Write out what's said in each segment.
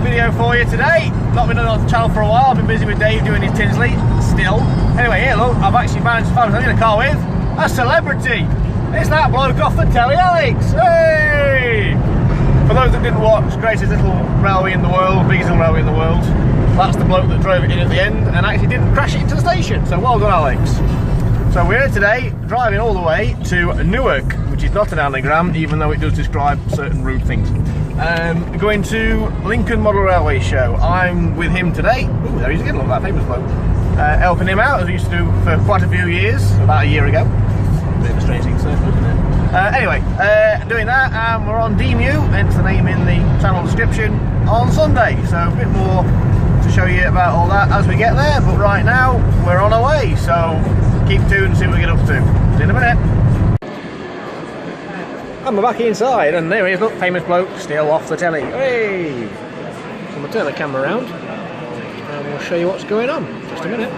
video for you today. Not been on the channel for a while. I've been busy with Dave doing his Tinsley still. Anyway, here look, I've actually managed to find in a car with a celebrity. It's that bloke off the telly, Alex. Hey! For those that didn't watch Greatest Little Railway in the World, biggest little railway in the world, that's the bloke that drove it in at the end and actually didn't crash it into the station. So well done, Alex. So we're here today driving all the way to Newark, which is not an anagram, even though it does describe certain rude things. Going to Lincoln Model Railway Show. I'm with him today. Ooh, there he is again, look at that famous bloke. Helping him out, as we used to do for quite a few years, about a year ago. Bit of a strange thing, isn't it? Anyway, doing that, and we're on DEMU, hence the name in the channel description, on Sunday. So a bit more to show you about all that as we get there, but right now we're on our way, so keep tuned and see what we get up to. See you in a minute. And we're back inside, and there he is, look, famous bloke, still off the telly. Hey! So we'll turn the camera around, and we'll show you what's going on. Just a minute.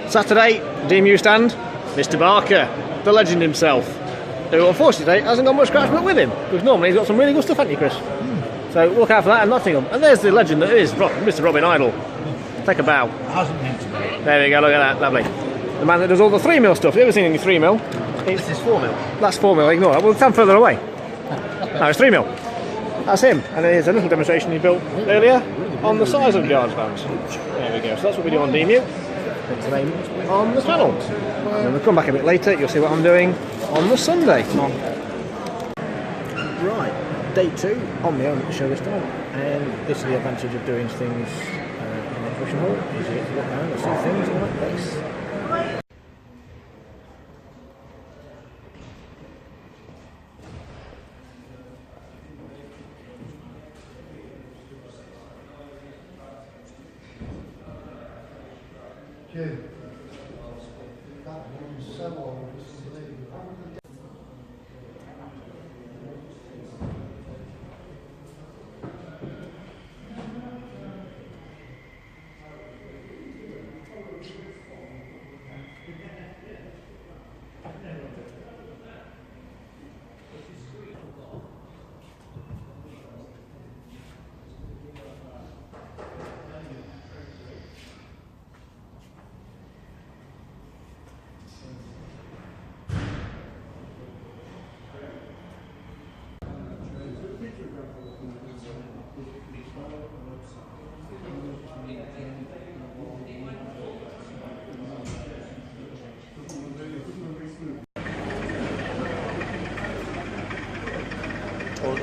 Saturday, DEMU stand, Mr. Barker, the legend himself, who unfortunately hasn't got much scratch book with him, because normally he's got some really good stuff, hasn't he, Chris? So look out for that in Nottingham. And there's the legend that is Mr. Robin Idle. Take a bow. Hasn't been today. There we go, look at that, lovely. The man that does all the 3mm stuff. Have you ever seen any 3mm? This is 4mm. That's 4mm, ignore that. We'll stand further away. No, it's 3mm. That's him. And here's a little demonstration he built earlier on the size of guards bands. There we go. So that's what we do on DEMU. Today on the channel. And we'll come back a bit later, you'll see what I'm doing on the Sunday. Right, day 2 on the own show this time, and this is the advantage of doing things in the exhibition hall, is you get to look around and see things like this.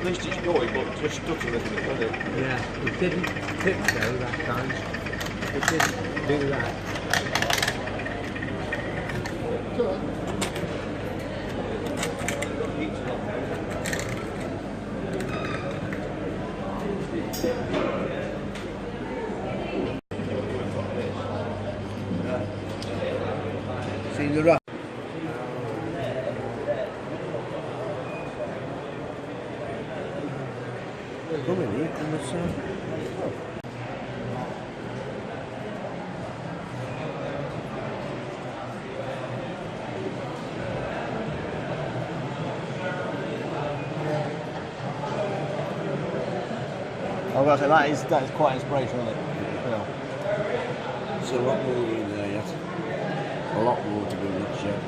At least it's going, but just stuck a little bit, doesn't it? Yeah, it didn't tip though that time. It didn't do that. See the rough. Come in here, come and I've got to say that is quite inspirational, isn't it? You know. There's a lot more in there yet. A lot more to be reached yet.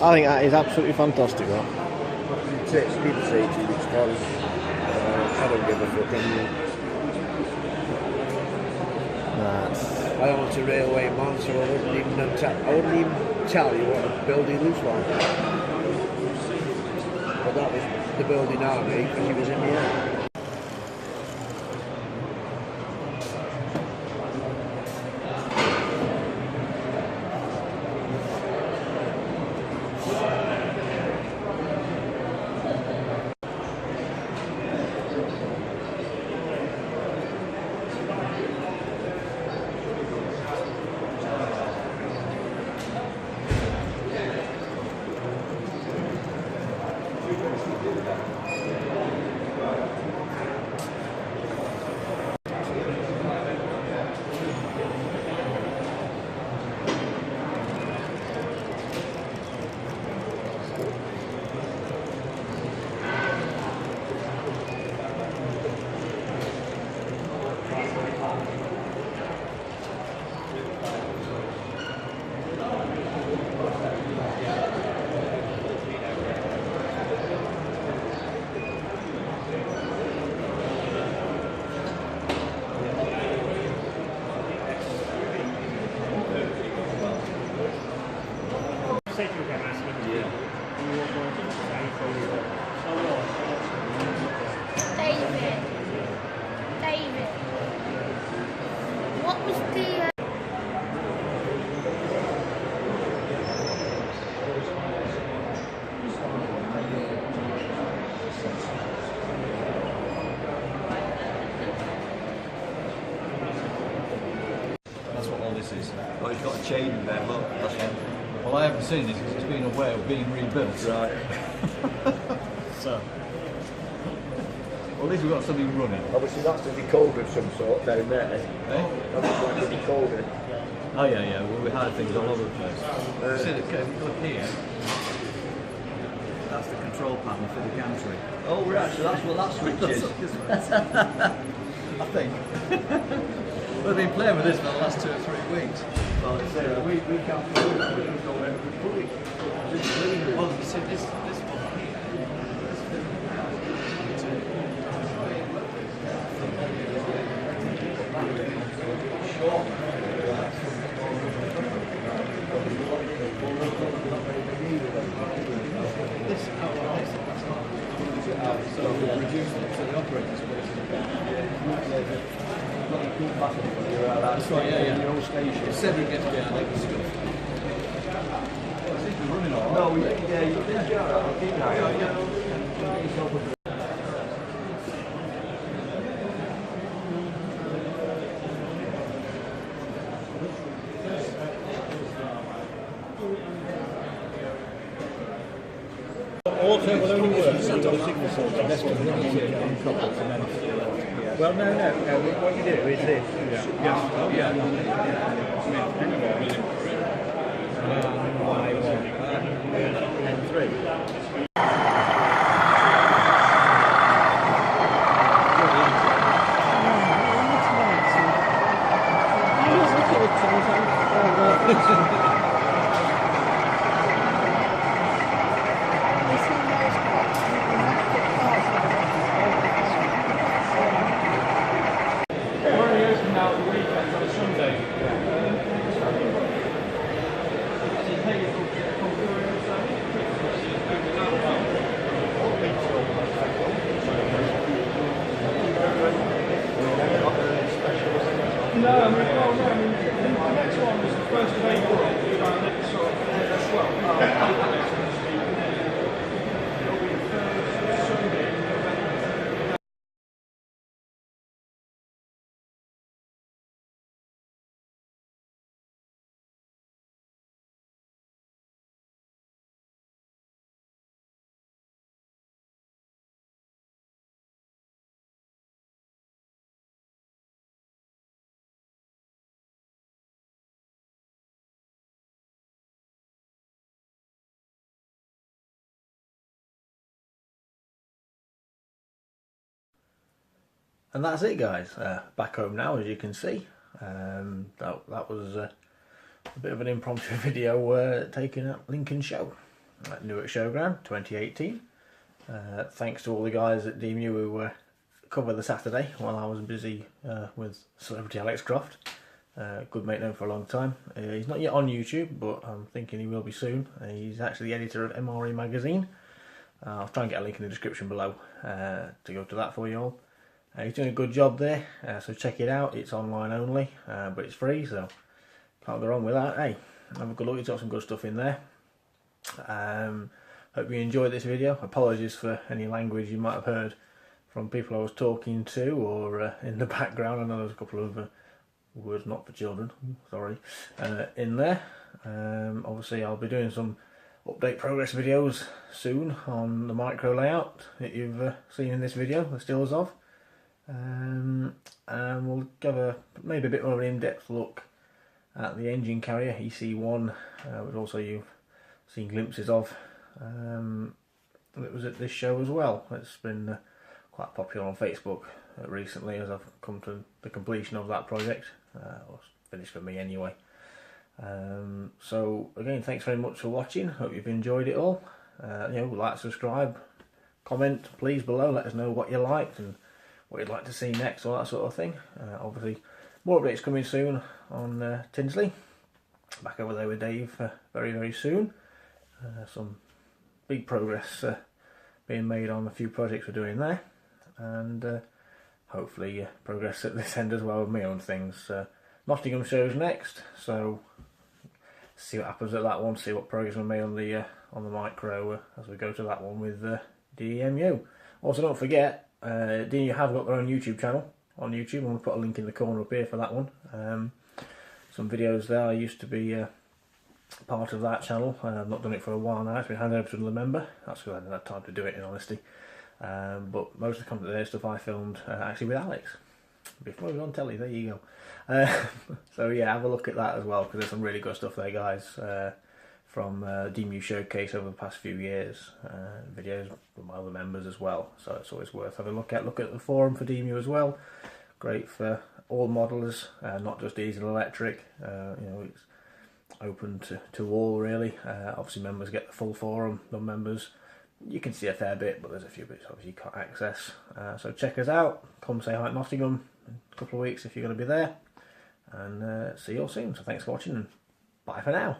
I think that is absolutely fantastic, that. It's people say to you, it's fun. I don't give a fuck anymore. I want a railway man, so I wouldn't even tell you what a building looks like. But that was the building army because he was in the air. David, what was the That's what all this is. Oh, he's got a chain in there, look. That's one. Well, I haven't seen this because it's been a way of being rebuilt. Right. So, well, at least we've got something running. Obviously, that's a decoder of some sort down there. Eh? That looks like a decoder. Oh yeah, yeah. Well, we had things all over the place. You see, if you look here, that's the control panel for the gantry. Oh, right, so that's what that switch is. I think. We've been playing with this for the last 2 or 3 weeks. Well, it's there. We can't do that. We can go in and put it. Well, you see, this one here. So we reduced it to the operating space. That's right, yeah. Your own station. It segregates behind it and stuff. I think we're running all right. No, yeah, you think you're all right. I'll keep an eye on you. will only work if you've got a signal source connected to the circuit on coupled and then. Well, no. What you do is this. And 3. And that's it, guys. Back home now, as you can see. That was a bit of an impromptu video taken at Lincoln Show at Newark Showground 2018. Thanks to all the guys at DEMU who covered the Saturday while I was busy with Celebrity Alex Croft. Good mate known for a long time. He's not yet on YouTube, but I'm thinking he will be soon. He's actually the editor of MRE magazine. I'll try and get a link in the description below to go to that for you all. He's doing a good job there, so check it out. It's online only, but it's free, so can't go wrong with that. Hey, have a good look. He's got some good stuff in there. Hope you enjoyed this video. Apologies for any language you might have heard from people I was talking to or in the background. I know there's a couple of words not for children, sorry, in there. Obviously I'll be doing some update progress videos soon on the micro layout that you've seen in this video, the stills of. And we'll give maybe a bit more of an in-depth look at the engine carrier EC1, which also you've seen glimpses of. It was at this show as well. It's been quite popular on Facebook recently as I've come to the completion of that project. Or finished for me anyway. So again, thanks very much for watching. Hope you've enjoyed it all. Like, subscribe, comment please below. Let us know what you liked and what you'd like to see next, all that sort of thing. Obviously, more updates coming soon on Tinsley. Back over there with Dave very, very soon. Some big progress being made on a few projects we're doing there. And hopefully progress at this end as well with my own things. Nottingham show's next, so see what happens at that one, see what progress we made on the micro as we go to that one with DEMU. Also, don't forget, DEMU have got their own YouTube channel on YouTube. I'm going to put a link in the corner up here for that one. Some videos there. I used to be part of that channel. I've not done it for a while now. It's been handed over to another member. That's because I didn't have time to do it, in honesty. But most of the content there stuff I filmed actually with Alex before he was on telly. There you go. So yeah, have a look at that as well, because there's some really good stuff there, guys. From DEMU Showcase over the past few years, videos from my other members as well, so it's always worth having a look at. Look at the forum for DEMU as well. Great for all modelers, not just diesel electric. It's open to all really. Obviously members get the full forum, non-members you can see a fair bit, but there's a few bits obviously you can't access. So check us out, come say hi at Nottingham in a couple of weeks if you're going to be there, and see you all soon. So thanks for watching and bye for now.